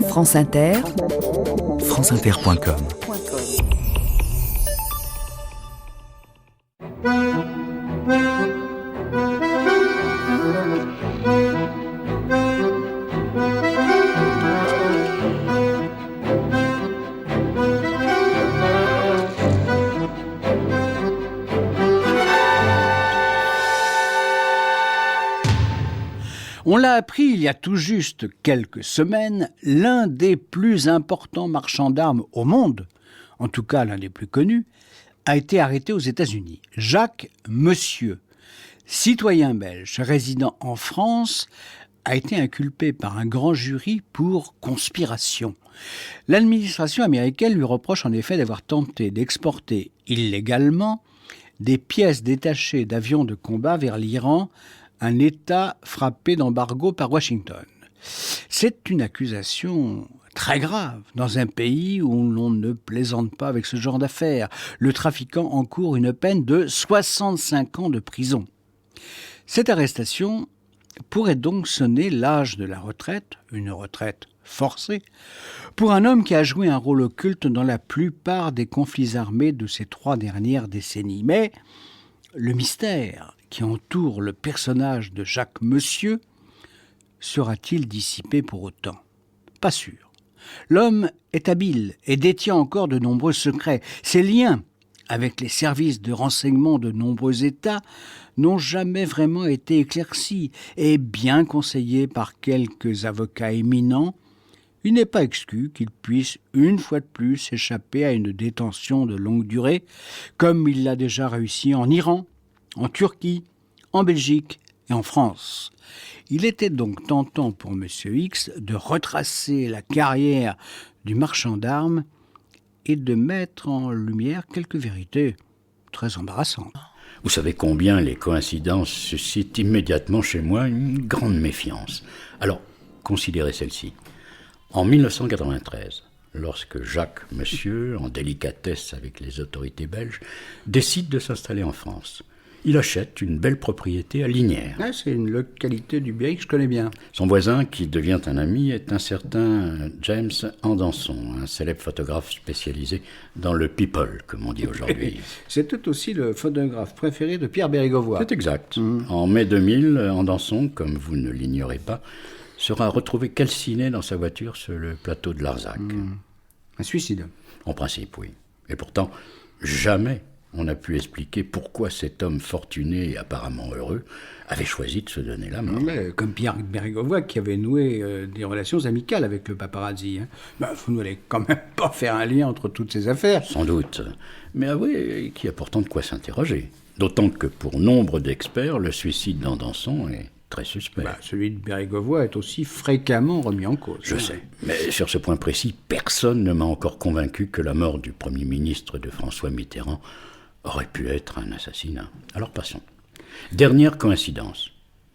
France Inter, franceinter.com. On l'a appris il y a tout juste quelques semaines, l'un des plus importants marchands d'armes au monde, en tout cas l'un des plus connus, a été arrêté aux États-Unis. Jacques Monsieur, citoyen belge résidant en France, a été inculpé par un grand jury pour conspiration. L'administration américaine lui reproche en effet d'avoir tenté d'exporter illégalement des pièces détachées d'avions de combat vers l'Iran, un État frappé d'embargo par Washington. C'est une accusation très grave dans un pays où l'on ne plaisante pas avec ce genre d'affaires. Le trafiquant encourt une peine de 65 ans de prison. Cette arrestation pourrait donc sonner l'âge de la retraite, une retraite forcée, pour un homme qui a joué un rôle occulte dans la plupart des conflits armés de ces 3 dernières décennies. Mais le mystère qui entoure le personnage de Jacques Monsieur sera-t-il dissipé pour autant ? Pas sûr. L'homme est habile et détient encore de nombreux secrets. Ses liens avec les services de renseignement de nombreux États n'ont jamais vraiment été éclaircis et bien conseillé par quelques avocats éminents, il n'est pas exclu qu'il puisse une fois de plus échapper à une détention de longue durée, comme il l'a déjà réussi en Iran, en Turquie, en Belgique et en France. Il était donc tentant pour M. X de retracer la carrière du marchand d'armes et de mettre en lumière quelques vérités très embarrassantes. Vous savez combien les coïncidences suscitent immédiatement chez moi une grande méfiance. Alors, considérez celle-ci. En 1993, lorsque Jacques Monsieur, en délicatesse avec les autorités belges, décide de s'installer en France, il achète une belle propriété à Lignières. Ah, c'est une localité du Berry que je connais bien. Son voisin, qui devient un ami, est un certain James Andanson, un célèbre photographe spécialisé dans le people, comme on dit aujourd'hui. C'était aussi le photographe préféré de Pierre Bérégovoy. C'est exact. En mai 2000, Andanson, comme vous ne l'ignorez pas, sera retrouvé calciné dans sa voiture sur le plateau de Larzac. Un suicide. En principe, oui. Et pourtant, jamais on n'a pu expliquer pourquoi cet homme fortuné et apparemment heureux avait choisi de se donner la mort. Ouais, comme Pierre Bérégovoy qui avait noué des relations amicales avec le paparazzi. Vous n'allez quand même pas faire un lien entre toutes ces affaires. Sans doute. Mais avouez qu'il y a pourtant de quoi s'interroger. D'autant que pour nombre d'experts, le suicide d'Andanson est très suspect. Celui de Bérégovoy est aussi fréquemment remis en cause. Je sais. Mais sur ce point précis, personne ne m'a encore convaincu que la mort du Premier ministre de François Mitterrand aurait pu être un assassinat. Alors passons. Dernière coïncidence,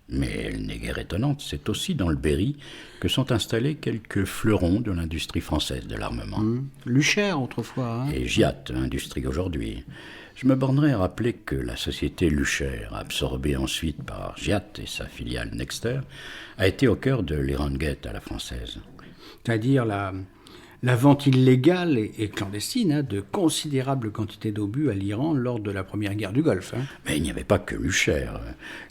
mais elle n'est guère étonnante, c'est aussi dans le Berry que sont installés quelques fleurons de l'industrie française de l'armement. Lucher autrefois. Et Giat, industrie aujourd'hui. Je me bornerai à rappeler que la société Lucher, absorbée ensuite par Giat et sa filiale Nexter, a été au cœur de l'Irangate à la française. C'est-à-dire la vente illégale et clandestine de considérables quantités d'obus à l'Iran lors de la première guerre du Golfe. Mais il n'y avait pas que Lucher.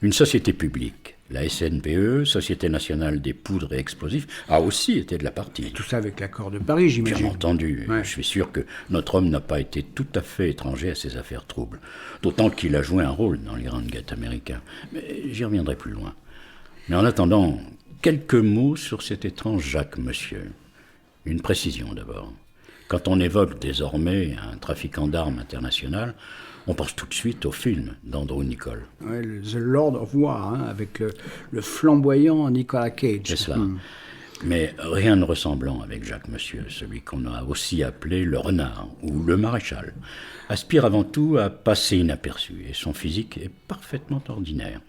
Une société publique, la SNPE, Société nationale des poudres et explosifs, a aussi été de la partie. Et tout ça avec l'accord de Paris, j'imagine. Bien entendu. Ouais. Je suis sûr que notre homme n'a pas été tout à fait étranger à ces affaires troubles. D'autant qu'il a joué un rôle dans l'Irangate américain. Mais j'y reviendrai plus loin. Mais en attendant, quelques mots sur cet étrange Jacques Monsieur. Une précision d'abord. Quand on évoque désormais un trafiquant d'armes international, on pense tout de suite au film d'Andrew Niccol. Ouais, The Lord of War, avec le flamboyant Nicolas Cage. C'est cela. Mais rien de ressemblant avec Jacques Monsieur, celui qu'on a aussi appelé le renard ou le maréchal. Aspire avant tout à passer inaperçu et son physique est parfaitement ordinaire.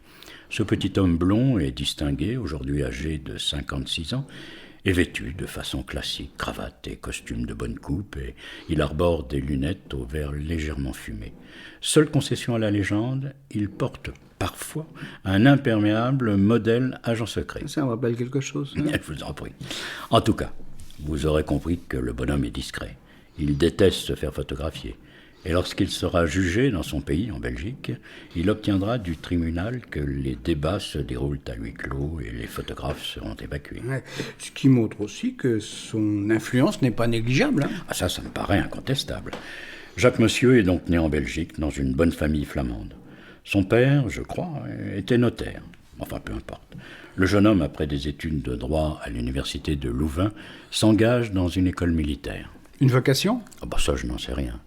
Ce petit homme blond et distingué, aujourd'hui âgé de 56 ans, est vêtu de façon classique, cravate et costume de bonne coupe, et il arbore des lunettes au verre légèrement fumé. Seule concession à la légende, il porte parfois un imperméable modèle agent secret. Ça me rappelle quelque chose. Je vous en prie. En tout cas, Vous aurez compris que le bonhomme est discret. Il déteste se faire photographier. Et lorsqu'il sera jugé dans son pays, en Belgique, il obtiendra du tribunal que les débats se déroulent à huis clos et les photographes seront évacués. Ouais. Ce qui montre aussi que son influence n'est pas négligeable. Hein. Ah ça me paraît incontestable. Jacques Monsieur est donc né en Belgique, dans une bonne famille flamande. Son père, je crois, était notaire. Enfin, peu importe. Le jeune homme, après des études de droit à l'université de Louvain, s'engage dans une école militaire. Une vocation ? Ça, je n'en sais rien.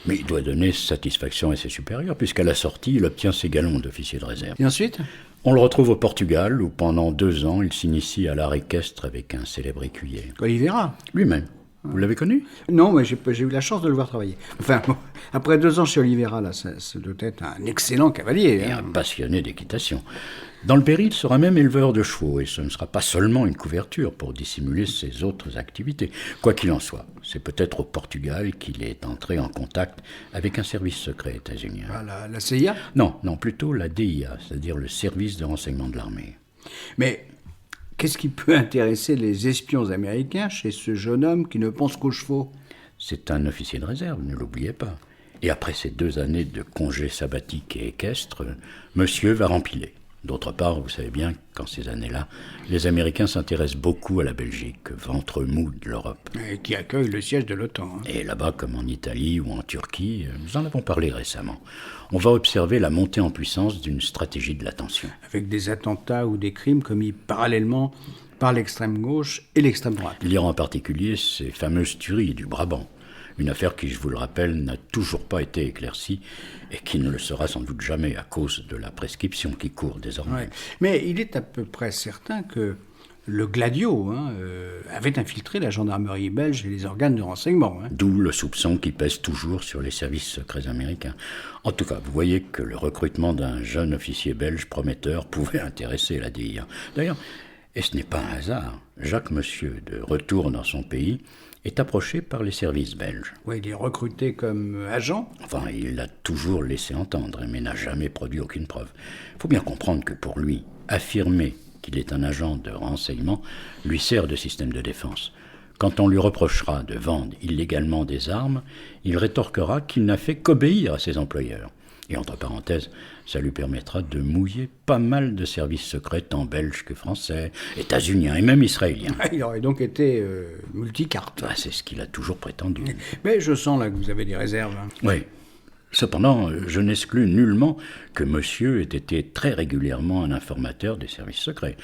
Mais il doit donner satisfaction à ses supérieurs, puisqu'à la sortie, il obtient ses galons d'officier de réserve. Et ensuite ? On le retrouve au Portugal, où pendant 2 ans, il s'initie à l'art équestre avec un célèbre écuyer. Oliveira ? Lui-même. Vous l'avez connu ? Non, mais j'ai eu la chance de le voir travailler. Enfin, bon, après 2 ans chez Oliveira, là, ça doit être un excellent cavalier. Et hein. un passionné d'équitation. Dans le Berry, il sera même éleveur de chevaux, et ce ne sera pas seulement une couverture pour dissimuler ses autres activités. Quoi qu'il en soit, c'est peut-être au Portugal qu'il est entré en contact avec un service secret états-unien. Ah, la CIA ? Non, plutôt la DIA, c'est-à-dire le service de renseignement de l'armée. Mais qu'est-ce qui peut intéresser les espions américains chez ce jeune homme qui ne pense qu'aux chevaux ? C'est un officier de réserve, ne l'oubliez pas. Et après ces 2 années de congés sabbatiques et équestres, monsieur va rempiler. D'autre part, vous savez bien qu'en ces années-là, les Américains s'intéressent beaucoup à la Belgique, ventre mou de l'Europe. Et qui accueille le siège de l'OTAN. Hein. Et là-bas, comme en Italie ou en Turquie, nous en avons parlé récemment, on va observer la montée en puissance d'une stratégie de l'attention. Avec des attentats ou des crimes commis parallèlement par l'extrême gauche et l'extrême droite. Lire en particulier ces fameuses tueries du Brabant. Une affaire qui, je vous le rappelle, n'a toujours pas été éclaircie et qui ne le sera sans doute jamais à cause de la prescription qui court désormais. Ouais. Mais il est à peu près certain que le Gladio avait infiltré la gendarmerie belge et les organes de renseignement. Hein. D'où le soupçon qui pèse toujours sur les services secrets américains. En tout cas, vous voyez que le recrutement d'un jeune officier belge prometteur pouvait intéresser la DIA. D'ailleurs, et ce n'est pas un hasard, Jacques Monsieur, de retour dans son pays, est approché par les services belges. Oui, il est recruté comme agent. Enfin, il l'a toujours laissé entendre, mais n'a jamais produit aucune preuve. Il faut bien comprendre que pour lui, affirmer qu'il est un agent de renseignement lui sert de système de défense. Quand on lui reprochera de vendre illégalement des armes, il rétorquera qu'il n'a fait qu'obéir à ses employeurs. Et entre parenthèses, ça lui permettra de mouiller pas mal de services secrets, tant belges que français, états-uniens et même israéliens. Il aurait donc été multicarte. C'est ce qu'il a toujours prétendu. Mais je sens là que vous avez des réserves. Hein. Oui. Cependant, je n'exclus nullement que monsieur ait été très régulièrement un informateur des services secrets.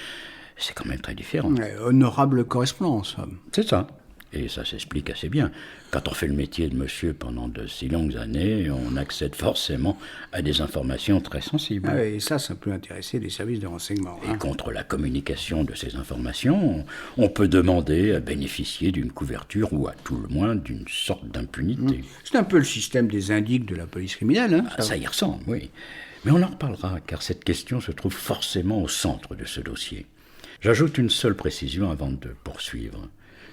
C'est quand même très différent. Honorable correspondance. C'est ça. Et ça s'explique assez bien. Quand on fait le métier de monsieur pendant de si longues années, on accède forcément à des informations très sensibles. Et ça peut intéresser les services de renseignement. Et contre la communication de ces informations, on peut demander à bénéficier d'une couverture ou à tout le moins d'une sorte d'impunité. C'est un peu le système des indices de la police criminelle. Hein, ça y ressemble, oui. Mais on en reparlera, car cette question se trouve forcément au centre de ce dossier. J'ajoute une seule précision avant de poursuivre.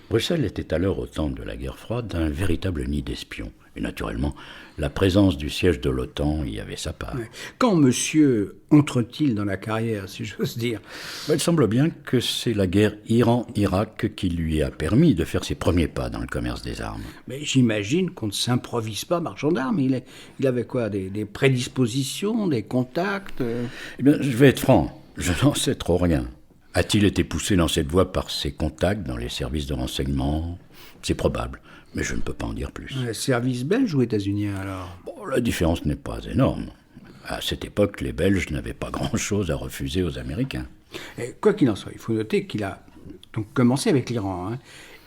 Bruxelles était alors, au temps de la guerre froide, un véritable nid d'espions. Et naturellement, la présence du siège de l'OTAN y avait sa part. Quand monsieur entre-t-il dans la carrière, si j'ose dire ? Il semble bien que c'est la guerre Iran-Irak qui lui a permis de faire ses premiers pas dans le commerce des armes. Mais j'imagine qu'on ne s'improvise pas marchand d'armes. Il avait quoi, des prédispositions, des contacts Eh bien, je vais être franc, je n'en sais trop rien. A-t-il été poussé dans cette voie par ses contacts dans les services de renseignement ? C'est probable, mais je ne peux pas en dire plus. Service belge ou états-unien alors ? La différence n'est pas énorme. À cette époque, les Belges n'avaient pas grand-chose à refuser aux Américains. Et quoi qu'il en soit, il faut noter qu'il a donc commencé avec l'Iran,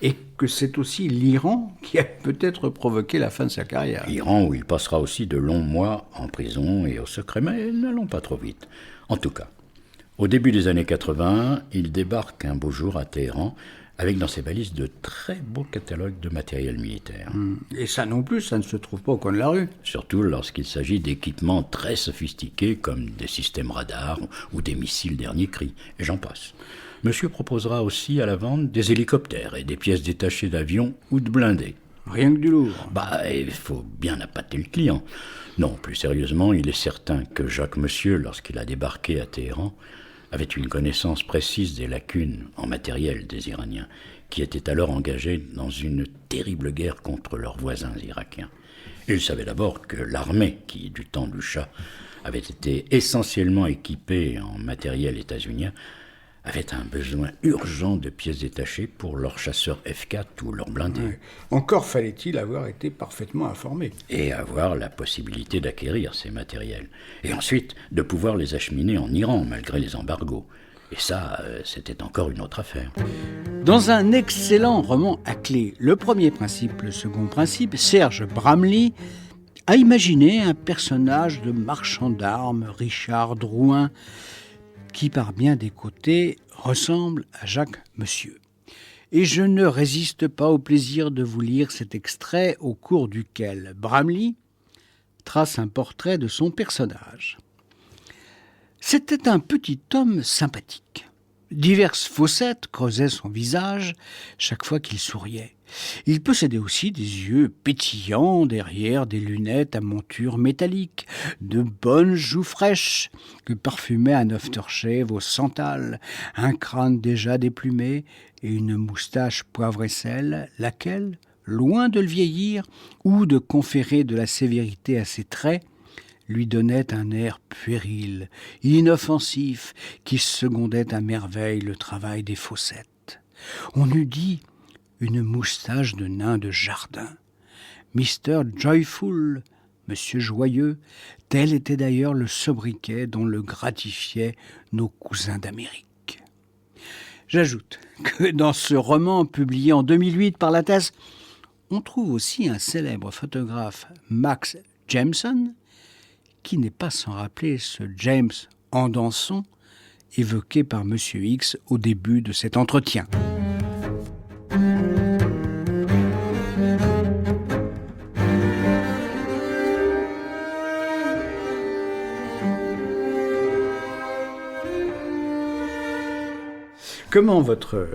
et que c'est aussi l'Iran qui a peut-être provoqué la fin de sa carrière. Iran où il passera aussi de longs mois en prison et au secret, mais n'allons pas trop vite. En tout cas, au début des années 80, il débarque un beau jour à Téhéran avec dans ses valises de très beaux catalogues de matériel militaire. Et ça non plus, ça ne se trouve pas au coin de la rue. Surtout lorsqu'il s'agit d'équipements très sophistiqués comme des systèmes radars ou des missiles dernier cri, et j'en passe. Monsieur proposera aussi à la vente des hélicoptères et des pièces détachées d'avions ou de blindés. Rien que du lourd. Il faut bien appâter le client. Non, plus sérieusement, il est certain que Jacques Monsieur, lorsqu'il a débarqué à Téhéran, avait une connaissance précise des lacunes en matériel des Iraniens, qui étaient alors engagés dans une terrible guerre contre leurs voisins irakiens. Ils savaient d'abord que l'armée, qui du temps du Shah avait été essentiellement équipée en matériel états-unien, avait un besoin urgent de pièces détachées pour leurs chasseurs F-4 ou leurs blindés. Ouais. Encore fallait-il avoir été parfaitement informé. Et avoir la possibilité d'acquérir ces matériels. Et ensuite, de pouvoir les acheminer en Iran, malgré les embargos. Et ça, c'était encore une autre affaire. Dans un excellent roman à clé, Le premier principe, le second principe, Serge Bramley a imaginé un personnage de marchand d'armes, Richard Drouin, qui par bien des côtés ressemble à Jacques Monsieur. Et je ne résiste pas au plaisir de vous lire cet extrait au cours duquel Bramley trace un portrait de son personnage. C'était un petit homme sympathique. Diverses fossettes creusaient son visage chaque fois qu'il souriait. Il possédait aussi des yeux pétillants derrière des lunettes à monture métallique, de bonnes joues fraîches que parfumait un aftershave au santal, un crâne déjà déplumé et une moustache poivre et sel, laquelle, loin de le vieillir ou de conférer de la sévérité à ses traits, lui donnait un air puéril, inoffensif, qui secondait à merveille le travail des fossettes. On eût dit une moustache de nain de jardin. Mr. Joyful, Monsieur Joyeux, tel était d'ailleurs le sobriquet dont le gratifiaient nos cousins d'Amérique. J'ajoute que dans ce roman publié en 2008 par Lattès, on trouve aussi un célèbre photographe, Max Jameson, qui n'est pas sans rappeler ce James Andanson évoqué par M. X au début de cet entretien. Comment votre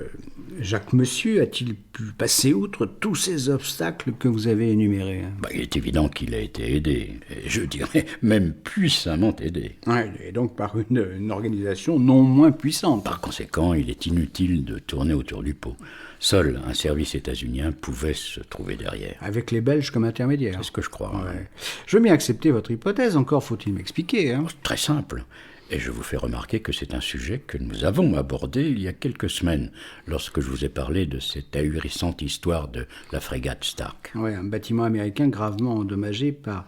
Jacques Monsieur a-t-il pu passer outre tous ces obstacles que vous avez énumérés? Il est évident qu'il a été aidé, et je dirais même puissamment aidé. Ouais, et donc par une organisation non moins puissante. Par conséquent, il est inutile de tourner autour du pot. Seul un service états-unien pouvait se trouver derrière. Avec les Belges comme intermédiaires. C'est ce que je crois. Ouais. Je veux bien accepter votre hypothèse, encore faut-il m'expliquer. Très simple. Et je vous fais remarquer que c'est un sujet que nous avons abordé il y a quelques semaines, lorsque je vous ai parlé de cette ahurissante histoire de la frégate Stark. Oui, un bâtiment américain gravement endommagé par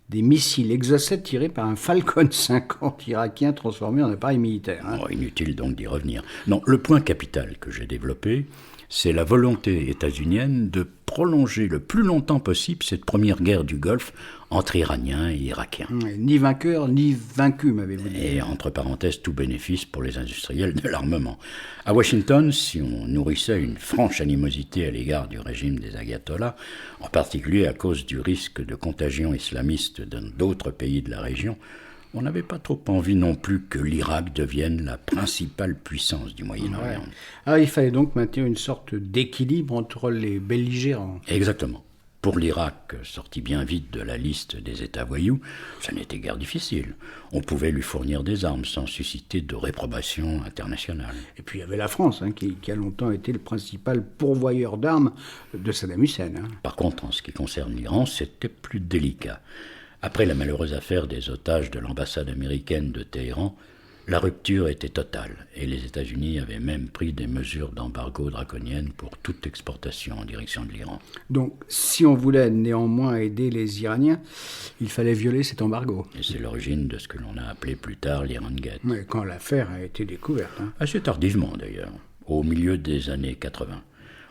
des missiles Exocet tirés par un Falcon 50 irakien transformé en appareil militaire. Inutile donc d'y revenir. Non, le point capital que j'ai développé, c'est la volonté états-unienne de prolonger le plus longtemps possible cette première guerre du Golfe entre Iraniens et Irakiens. Ni vainqueur, ni vaincu, m'avez-vous dit. Et entre parenthèses, tout bénéfice pour les industriels de l'armement. À Washington, si on nourrissait une franche animosité à l'égard du régime des ayatollahs, en particulier à cause du risque de contagion islamiste dans d'autres pays de la région, on n'avait pas trop envie non plus que l'Irak devienne la principale puissance du Moyen-Orient. Il fallait donc maintenir une sorte d'équilibre entre les belligérants. Exactement. Pour l'Irak, sorti bien vite de la liste des États voyous, ça n'était guère difficile. On pouvait lui fournir des armes sans susciter de réprobation internationale. Et puis il y avait la France, qui a longtemps été le principal pourvoyeur d'armes de Saddam Hussein. Par contre, en ce qui concerne l'Iran, c'était plus délicat. Après la malheureuse affaire des otages de l'ambassade américaine de Téhéran, la rupture était totale et les États-Unis avaient même pris des mesures d'embargo draconiennes pour toute exportation en direction de l'Iran. Donc, si on voulait néanmoins aider les Iraniens, il fallait violer cet embargo. Et c'est l'origine de ce que l'on a appelé plus tard l'Iran Gate. Mais quand l'affaire a été découverte. Assez tardivement d'ailleurs, au milieu des années 80.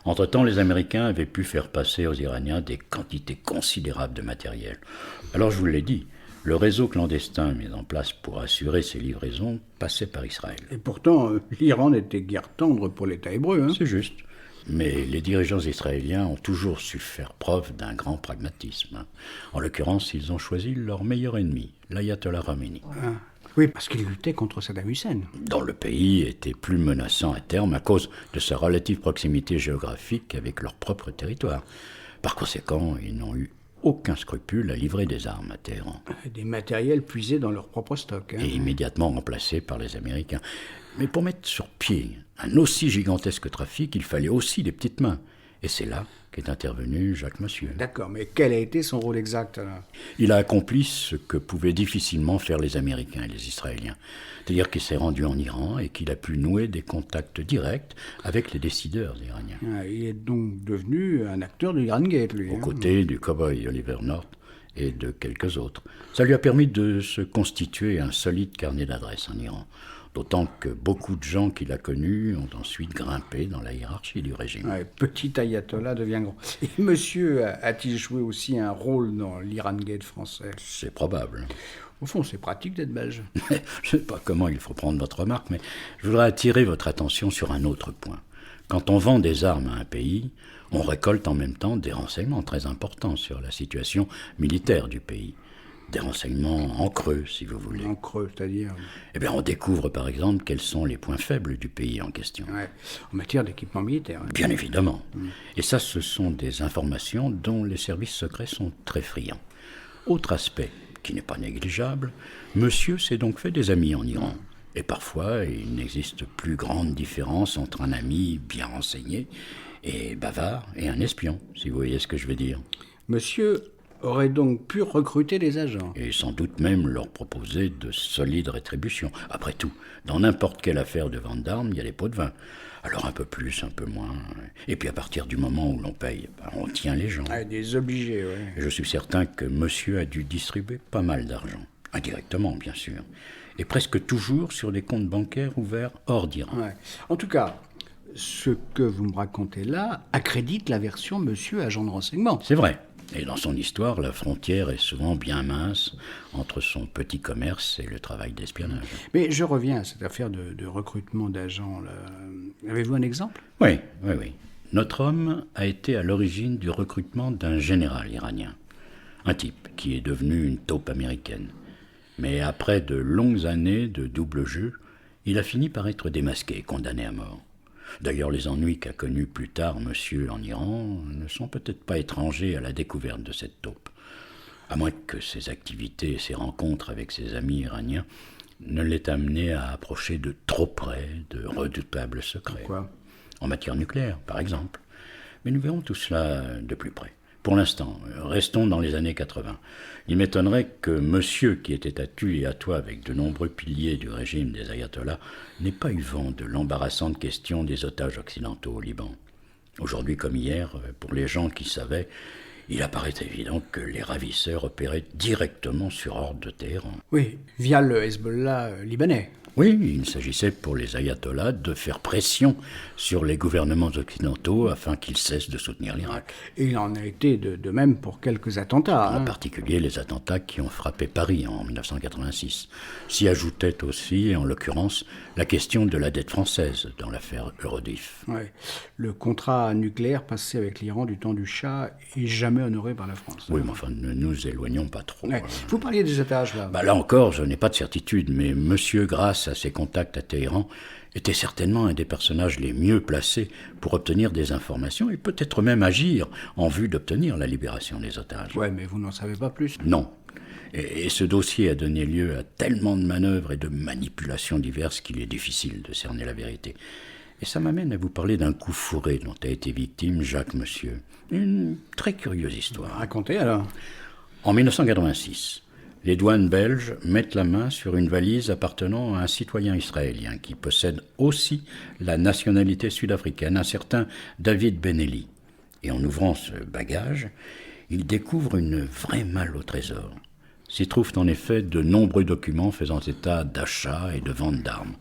Entre-temps, les Américains avaient pu faire passer aux Iraniens des quantités considérables de matériel. Alors je vous l'ai dit, le réseau clandestin mis en place pour assurer ces livraisons passait par Israël. Et pourtant, l'Iran n'était guère tendre pour l'État hébreu. C'est juste. Mais les dirigeants israéliens ont toujours su faire preuve d'un grand pragmatisme. En l'occurrence, ils ont choisi leur meilleur ennemi, l'ayatollah Khomeini. Oui, parce qu'il luttait contre Saddam Hussein. Dont le pays était plus menaçant à terme à cause de sa relative proximité géographique avec leur propre territoire. Par conséquent, ils n'ont eu aucun scrupule à livrer des armes à Téhéran. Des matériels puisés dans leur propre stock. Et immédiatement remplacés par les Américains. Mais pour mettre sur pied un aussi gigantesque trafic, il fallait aussi des petites mains. Et c'est là qu'est intervenu Jacques Monsieur. D'accord, mais quel a été son rôle exact alors? Il a accompli ce que pouvaient difficilement faire les Américains et les Israéliens. C'est-à-dire qu'il s'est rendu en Iran et qu'il a pu nouer des contacts directs avec les décideurs iraniens. Ah, il est donc devenu un acteur de l'Iran Gate, lui. Aux côtés du cow-boy Oliver North et de quelques autres. Ça lui a permis de se constituer un solide carnet d'adresses en Iran. D'autant que beaucoup de gens qu'il a connus ont ensuite grimpé dans la hiérarchie du régime. Ouais, petit ayatollah devient grand. Et monsieur a-t-il joué aussi un rôle dans l'Iran Gate français? C'est probable. Au fond, c'est pratique d'être belge. Je ne sais pas comment il faut prendre votre remarque, mais je voudrais attirer votre attention sur un autre point. Quand on vend des armes à un pays, on récolte en même temps des renseignements très importants sur la situation militaire du pays. Des renseignements en creux, si vous voulez. En creux, c'est-à-dire? Eh bien, on découvre par exemple quels sont les points faibles du pays en question. Ouais, en matière d'équipement militaire. Hein. Bien évidemment. Et ça, ce sont des informations dont les services secrets sont très friands. Autre aspect, qui n'est pas négligeable, monsieur s'est donc fait des amis en Iran. Et parfois, il n'existe plus grande différence entre un ami bien renseigné et bavard et un espion, si vous voyez ce que je veux dire. Monsieur aurait donc pu recruter des agents. Et sans doute même leur proposer de solides rétributions. Après tout, dans n'importe quelle affaire de vente d'armes, il y a des pots de vin. Alors un peu plus, un peu moins. Et puis à partir du moment où l'on paye, on tient les gens. Ah, des obligés, oui. Et je suis certain que monsieur a dû distribuer pas mal d'argent. Indirectement, bien sûr. Et presque toujours sur des comptes bancaires ouverts hors d'Iran. Ouais. En tout cas, ce que vous me racontez là accrédite la version monsieur agent de renseignement. C'est vrai. Et dans son histoire, la frontière est souvent bien mince entre son petit commerce et le travail d'espionnage. Mais je reviens à cette affaire de recrutement d'agents. Avez-vous un exemple? Oui. Notre homme a été à l'origine du recrutement d'un général iranien. Un type qui est devenu une taupe américaine. Mais après de longues années de double jeu, il a fini par être démasqué et condamné à mort. D'ailleurs, les ennuis qu'a connus plus tard monsieur en Iran ne sont peut-être pas étrangers à la découverte de cette taupe. À moins que ses activités et ses rencontres avec ses amis iraniens ne l'aient amené à approcher de trop près de redoutables secrets. Pourquoi? En matière nucléaire, par exemple. Mais nous verrons tout cela de plus près. Pour l'instant, restons dans les années 80. Il m'étonnerait que monsieur, qui était à tu et à toi avec de nombreux piliers du régime des ayatollahs, n'ait pas eu vent de l'embarrassante question des otages occidentaux au Liban. Aujourd'hui comme hier, pour les gens qui savaient, il apparaît évident que les ravisseurs opéraient directement sur ordre de Téhéran. Oui, via le Hezbollah libanais. Oui, il s'agissait pour les ayatollahs de faire pression sur les gouvernements occidentaux afin qu'ils cessent de soutenir l'Irak. Et il en a été de même pour quelques attentats. En particulier les attentats qui ont frappé Paris en 1986. S'y ajoutait aussi, en l'occurrence, la question de la dette française dans l'affaire Eurodif. Ouais. Le contrat nucléaire passé avec l'Iran du temps du Shah est jamais honoré par la France. Oui, mais enfin, ne nous éloignons pas trop. Ouais. Vous parliez des otages, là. Là encore, je n'ai pas de certitude, mais monsieur, grâce à ses contacts à Téhéran, était certainement un des personnages les mieux placés pour obtenir des informations et peut-être même agir en vue d'obtenir la libération des otages. Ouais, mais vous n'en savez pas plus. Non. Et ce dossier a donné lieu à tellement de manœuvres et de manipulations diverses qu'il est difficile de cerner la vérité. Et ça m'amène à vous parler d'un coup fourré dont a été victime Jacques Monsieur. Une très curieuse histoire. Racontez alors. En 1986, les douanes belges mettent la main sur une valise appartenant à un citoyen israélien qui possède aussi la nationalité sud-africaine, un certain David Benelli. Et en ouvrant ce bagage, ils découvrent une vraie malle au trésor. S'y trouvent en effet de nombreux documents faisant état d'achats et de vente d'armes.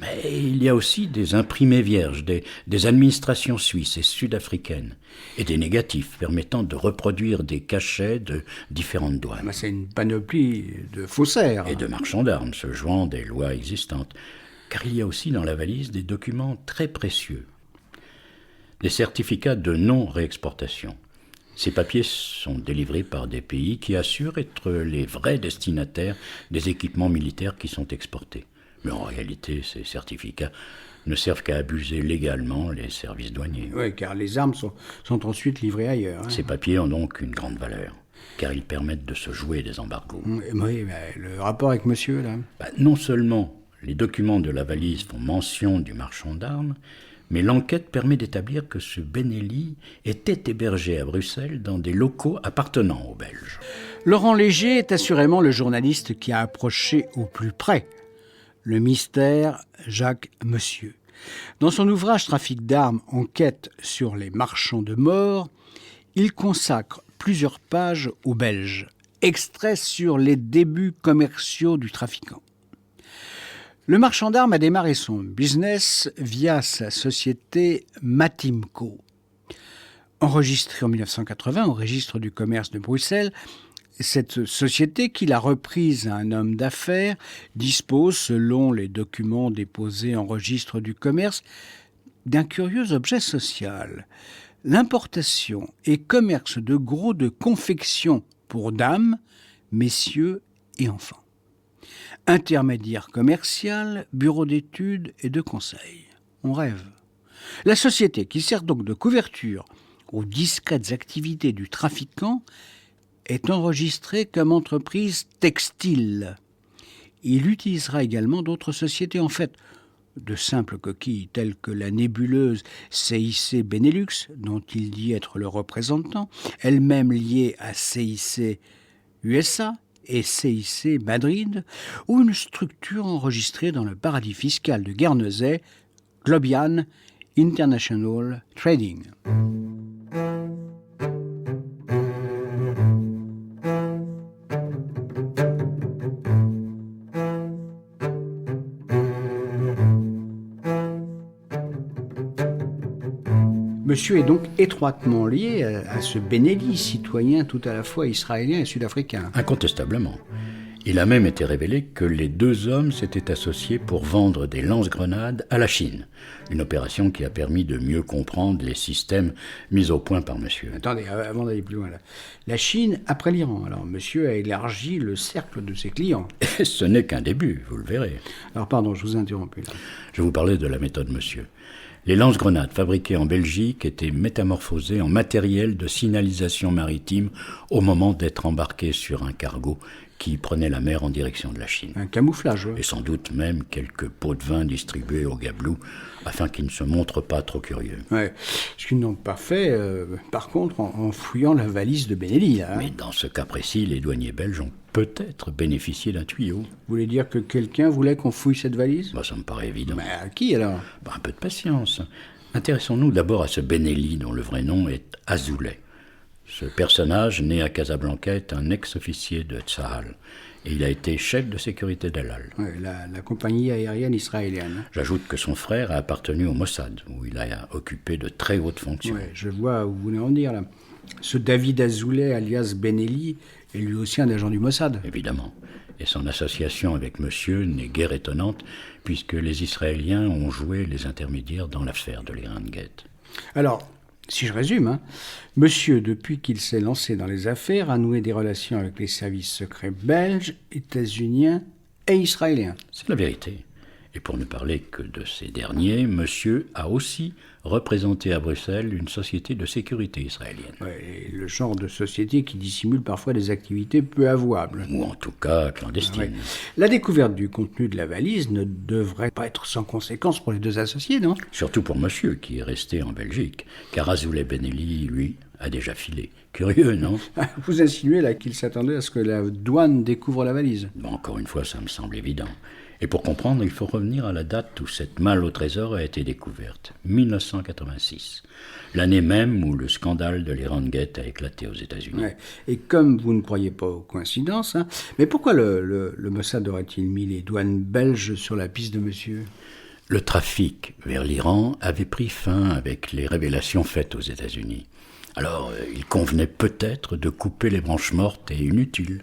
Mais il y a aussi des imprimés vierges, des administrations suisses et sud-africaines, et des négatifs permettant de reproduire des cachets de différentes douanes. C'est une panoplie de faussaires. Et de marchands d'armes se jouant des lois existantes. Car il y a aussi dans la valise des documents très précieux. Des certificats de non-réexportation. Ces papiers sont délivrés par des pays qui assurent être les vrais destinataires des équipements militaires qui sont exportés. Mais en réalité, ces certificats ne servent qu'à abuser légalement les services douaniers. Oui, car les armes sont ensuite livrées ailleurs. Hein. Ces papiers ont donc une grande valeur, car ils permettent de se jouer des embargos. Oui, mais le rapport avec monsieur, là. Non seulement Les documents de la valise font mention du marchand d'armes, mais l'enquête permet d'établir que ce Benelli était hébergé à Bruxelles dans des locaux appartenant aux Belges. Laurent Léger est assurément le journaliste qui a approché au plus près le mystère Jacques Monsieur. Dans son ouvrage Trafic d'armes, enquête sur les marchands de mort, il consacre plusieurs pages aux Belges, extraits sur les débuts commerciaux du trafiquant. Le marchand d'armes a démarré son business via sa société Matimco. Enregistrée en 1980 au registre du commerce de Bruxelles, cette société, qu'il a reprise à un homme d'affaires, dispose, selon les documents déposés en registre du commerce, d'un curieux objet social. L'importation et commerce de gros de confection pour dames, messieurs et enfants. Intermédiaire commercial, bureau d'études et de conseil. On rêve. La société, qui sert donc de couverture aux discrètes activités du trafiquant, est enregistrée comme entreprise textile. Il utilisera également d'autres sociétés, en fait, de simples coquilles telles que la nébuleuse CIC Benelux, dont il dit être le représentant, elle-même liée à CIC USA et CIC Madrid, ou une structure enregistrée dans le paradis fiscal de Guernesey, Globian International Trading. Monsieur est donc étroitement lié à ce Benelli, citoyen tout à la fois israélien et sud-africain. Incontestablement. Il a même été révélé que les deux hommes s'étaient associés pour vendre des lance-grenades à la Chine. Une opération qui a permis de mieux comprendre les systèmes mis au point par monsieur. Attendez, avant d'aller plus loin là. La Chine après l'Iran. Alors monsieur a élargi le cercle de ses clients. Et ce n'est qu'un début, vous le verrez. Alors pardon, je vous ai interrompu là. Je vous parlais de la méthode monsieur. Les lance-grenades fabriquées en Belgique étaient métamorphosées en matériel de signalisation maritime au moment d'être embarquées sur un cargo qui prenait la mer en direction de la Chine. Un camouflage, oui. Et sans doute même quelques pots de vin distribués aux gabelous afin qu'ils ne se montrent pas trop curieux. Ouais. Ce qu'ils n'ont pas fait, par contre, en fouillant la valise de Benelli. Là, hein. Mais dans ce cas précis, les douaniers belges ont peut-être bénéficié d'un tuyau. Vous voulez dire que quelqu'un voulait qu'on fouille cette valise ? Ça me paraît évident. Mais à qui alors ? Un peu de patience. Intéressons-nous d'abord à ce Benelli dont le vrai nom est Azoulay. Ce personnage, né à Casablanca, est un ex-officier de Tsahal. Et il a été chef de sécurité d'El Al. Ouais, la compagnie aérienne israélienne. J'ajoute que son frère a appartenu au Mossad, où il a occupé de très hautes fonctions. Ouais, je vois où vous voulez en dire là. Ce David Azoulay, alias Benelli, est lui aussi un agent du Mossad. Évidemment. Et son association avec monsieur n'est guère étonnante, puisque les Israéliens ont joué les intermédiaires dans l'affaire de l'Iran Gate. Alors, si je résume, monsieur, depuis qu'il s'est lancé dans les affaires, a noué des relations avec les services secrets belges, états-uniens et israéliens. C'est la vérité. Et pour ne parler que de ces derniers, monsieur a aussi représenté à Bruxelles une société de sécurité israélienne. Ouais, le genre de société qui dissimule parfois des activités peu avouables. Ou en tout cas clandestines. Ouais. La découverte du contenu de la valise ne devrait pas être sans conséquence pour les deux associés, non ? Surtout pour monsieur, qui est resté en Belgique. Car Azoulay Benelli, lui, a déjà filé. Curieux, non ? Vous insinuez là qu'il s'attendait à ce que la douane découvre la valise. Encore une fois, ça me semble évident. Et pour comprendre, il faut revenir à la date où cette malle au trésor a été découverte, 1986, l'année même où le scandale de l'Iran Gate a éclaté aux États-Unis. Ouais. Et comme vous ne croyez pas aux coïncidences, mais pourquoi le Mossad aurait-il mis les douanes belges sur la piste de monsieur ? Le trafic vers l'Iran avait pris fin avec les révélations faites aux États-Unis. Alors, il convenait peut-être de couper les branches mortes et inutiles,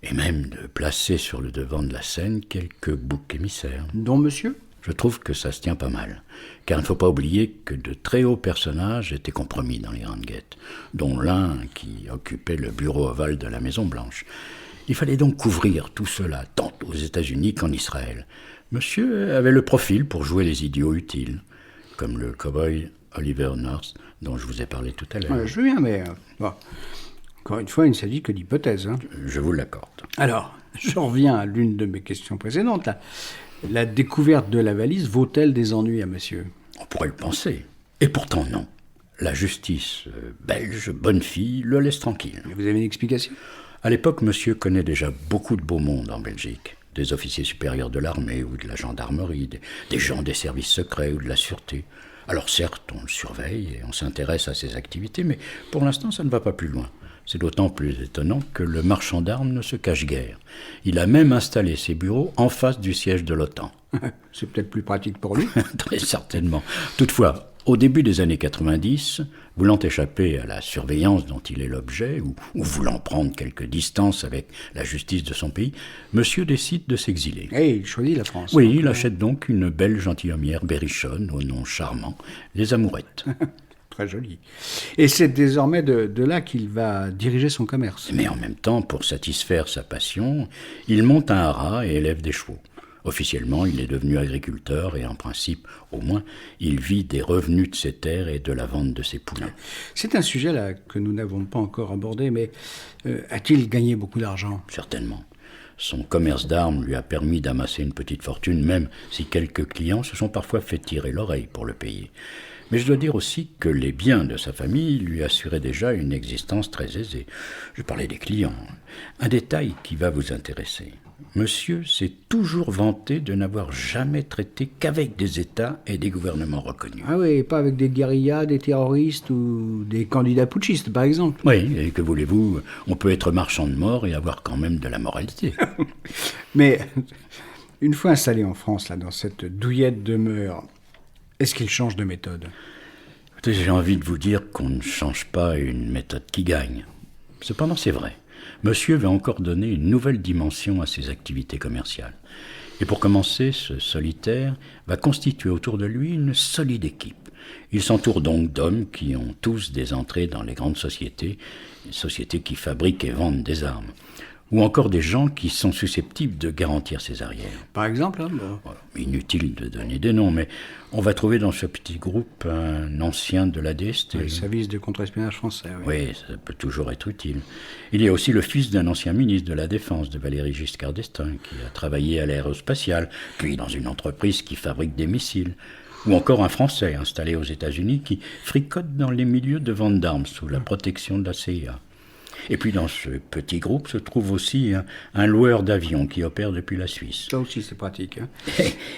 et même de placer sur le devant de la scène quelques boucs émissaires. Dont monsieur ? Je trouve que ça se tient pas mal, car il ne faut pas oublier que de très hauts personnages étaient compromis dans l'Iran Gate, dont l'un qui occupait le bureau ovale de la Maison-Blanche. Il fallait donc couvrir tout cela, tant aux États-Unis qu'en Israël. Monsieur avait le profil pour jouer les idiots utiles, comme le cow-boy Oliver North, dont je vous ai parlé tout à l'heure. Ouais, je veux bien, mais... bon. Encore une fois, il ne s'agit que d'hypothèses. Je vous l'accorde. Alors, je reviens à l'une de mes questions précédentes. Là. La découverte de la valise vaut-elle des ennuis à monsieur? On pourrait le penser. Et pourtant non. La justice belge, bonne fille, le laisse tranquille. Vous avez une explication? À l'époque, monsieur connaît déjà beaucoup de beau monde en Belgique. Des officiers supérieurs de l'armée ou de la gendarmerie, des gens des services secrets ou de la sûreté. Alors certes, on le surveille et on s'intéresse à ses activités, mais pour l'instant, ça ne va pas plus loin. C'est d'autant plus étonnant que le marchand d'armes ne se cache guère. Il a même installé ses bureaux en face du siège de l'OTAN. C'est peut-être plus pratique pour lui. Très certainement. Toutefois, au début des années 90, voulant échapper à la surveillance dont il est l'objet, ou voulant prendre quelques distances avec la justice de son pays, monsieur décide de s'exiler. Et il choisit la France. Oui, il achète donc une belle gentilhommière berrichonne au nom charmant, les Amourettes. Très joli. Et c'est désormais de là qu'il va diriger son commerce. Mais en même temps, pour satisfaire sa passion, il monte un haras et élève des chevaux. Officiellement, il est devenu agriculteur et en principe, au moins, il vit des revenus de ses terres et de la vente de ses poulets. C'est un sujet là que nous n'avons pas encore abordé, mais a-t-il gagné beaucoup d'argent? Certainement. Son commerce d'armes lui a permis d'amasser une petite fortune, même si quelques clients se sont parfois fait tirer l'oreille pour le payer. Mais je dois dire aussi que les biens de sa famille lui assuraient déjà une existence très aisée. Je parlais des clients. Un détail qui va vous intéresser. Monsieur s'est toujours vanté de n'avoir jamais traité qu'avec des États et des gouvernements reconnus. Ah oui, pas avec des guérillas, des terroristes ou des candidats putschistes, par exemple. Oui, et que voulez-vous, on peut être marchand de mort et avoir quand même de la moralité. Mais une fois installé en France, là, dans cette douillette demeure, est-ce qu'il change de méthode? Écoutez, j'ai envie de vous dire qu'on ne change pas une méthode qui gagne. Cependant, c'est vrai. Monsieur va encore donner une nouvelle dimension à ses activités commerciales. Et pour commencer, ce solitaire va constituer autour de lui une solide équipe. Il s'entoure donc d'hommes qui ont tous des entrées dans les grandes sociétés qui fabriquent et vendent des armes, ou encore des gens qui sont susceptibles de garantir ses arrières. Par exemple, hein, Voilà. Inutile de donner des noms, mais on va trouver dans ce petit groupe un ancien de la DST. le service de contre-espionnage français. Oui. Oui, ça peut toujours être utile. Il y a aussi le fils d'un ancien ministre de la Défense, de Valéry Giscard d'Estaing, qui a travaillé à l'aérospatiale, puis dans une entreprise qui fabrique des missiles. Ou encore un Français installé aux États-Unis qui fricote dans les milieux de vente d'armes sous la protection de la CIA. Et puis dans ce petit groupe se trouve aussi un loueur d'avions qui opère depuis la Suisse. Ça aussi, c'est pratique. Hein.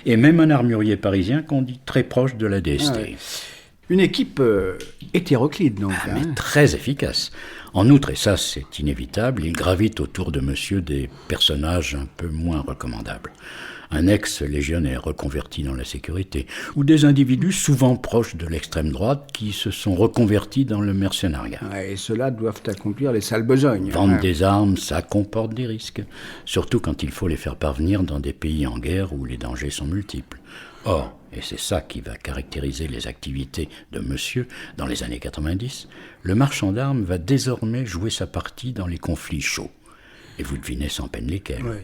Et même un armurier parisien qu'on dit très proche de la DST. Ah ouais. Une équipe hétéroclite, donc. Mais très efficace. En outre, et ça c'est inévitable, il gravite autour de monsieur des personnages un peu moins recommandables. Un ex-légionnaire reconverti dans la sécurité, ou des individus souvent proches de l'extrême droite qui se sont reconvertis dans le mercenariat. Ouais, et ceux-là doivent accomplir les sales besognes. Vendre des armes, ça comporte des risques, surtout quand il faut les faire parvenir dans des pays en guerre où les dangers sont multiples. Or, et c'est ça qui va caractériser les activités de monsieur dans les années 90, le marchand d'armes va désormais jouer sa partie dans les conflits chauds. Et vous devinez sans peine lesquels. Ouais,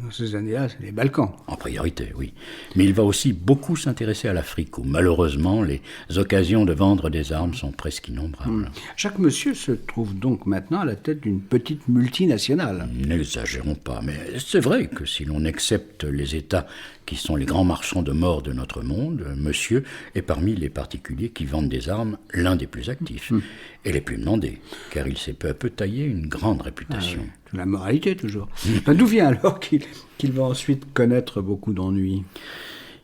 dans ces années-là, c'est les Balkans. En priorité, oui. Mais il va aussi beaucoup s'intéresser à l'Afrique, où malheureusement les occasions de vendre des armes sont presque innombrables. Chaque monsieur se trouve donc maintenant à la tête d'une petite multinationale. N'exagérons pas, mais c'est vrai que si l'on accepte les États qui sont les grands marchands de mort de notre monde, monsieur est parmi les particuliers qui vendent des armes l'un des plus actifs et les plus demandés, car il s'est peu à peu taillé une grande réputation. La moralité, toujours. Enfin, d'où vient alors qu'il va ensuite connaître beaucoup d'ennuis?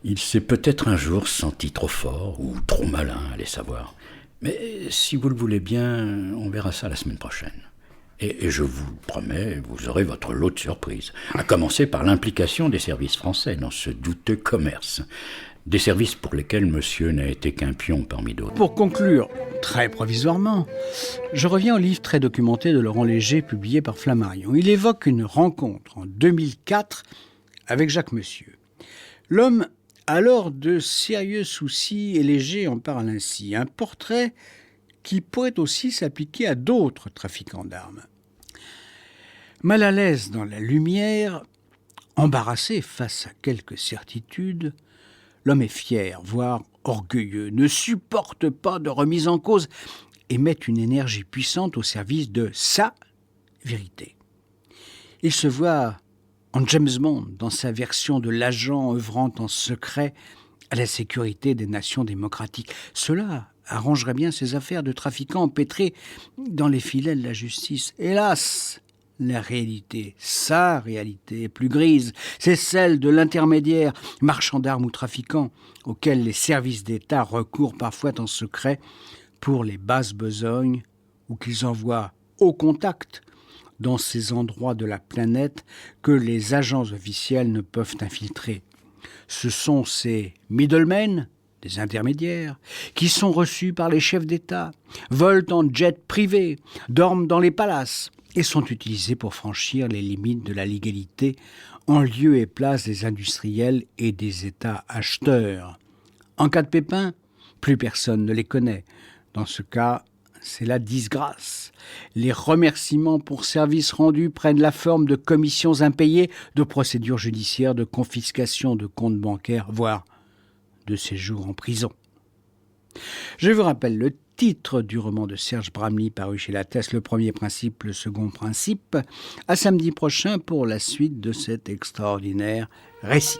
Il s'est peut-être un jour senti trop fort ou trop malin, allez savoir. Mais si vous le voulez bien, on verra ça la semaine prochaine. Et je vous promets, vous aurez votre lot de surprises. À commencer par l'implication des services français dans ce douteux commerce. Des services pour lesquels monsieur n'a été qu'un pion parmi d'autres. Pour conclure, très provisoirement, je reviens au livre très documenté de Laurent Léger, publié par Flammarion. Il évoque une rencontre en 2004 avec Jacques Monsieur. L'homme a alors de sérieux soucis et Léger en parle ainsi. Un portrait qui pourrait aussi s'appliquer à d'autres trafiquants d'armes. Mal à l'aise dans la lumière, embarrassé face à quelques certitudes, l'homme est fier, voire orgueilleux, ne supporte pas de remise en cause et met une énergie puissante au service de sa vérité. Il se voit en James Bond, dans sa version de l'agent œuvrant en secret à la sécurité des nations démocratiques. Cela arrangerait bien ces affaires de trafiquants empêtrés dans les filets de la justice. Hélas, la réalité, sa réalité est plus grise. C'est celle de l'intermédiaire, marchand d'armes ou trafiquant, auquel les services d'État recourent parfois en secret pour les basses besognes ou qu'ils envoient au contact dans ces endroits de la planète que les agents officiels ne peuvent infiltrer. Ce sont ces middlemen, des intermédiaires, qui sont reçus par les chefs d'État, volent en jet privé, dorment dans les palaces et sont utilisés pour franchir les limites de la légalité en lieu et place des industriels et des États acheteurs. En cas de pépin, plus personne ne les connaît. Dans ce cas, c'est la disgrâce. Les remerciements pour services rendus prennent la forme de commissions impayées, de procédures judiciaires, de confiscation de comptes bancaires, voire de séjours en prison. Je vous rappelle le titre du roman de Serge Bramly paru chez Lattès, Le premier principe, le second principe. À samedi prochain pour la suite de cet extraordinaire récit.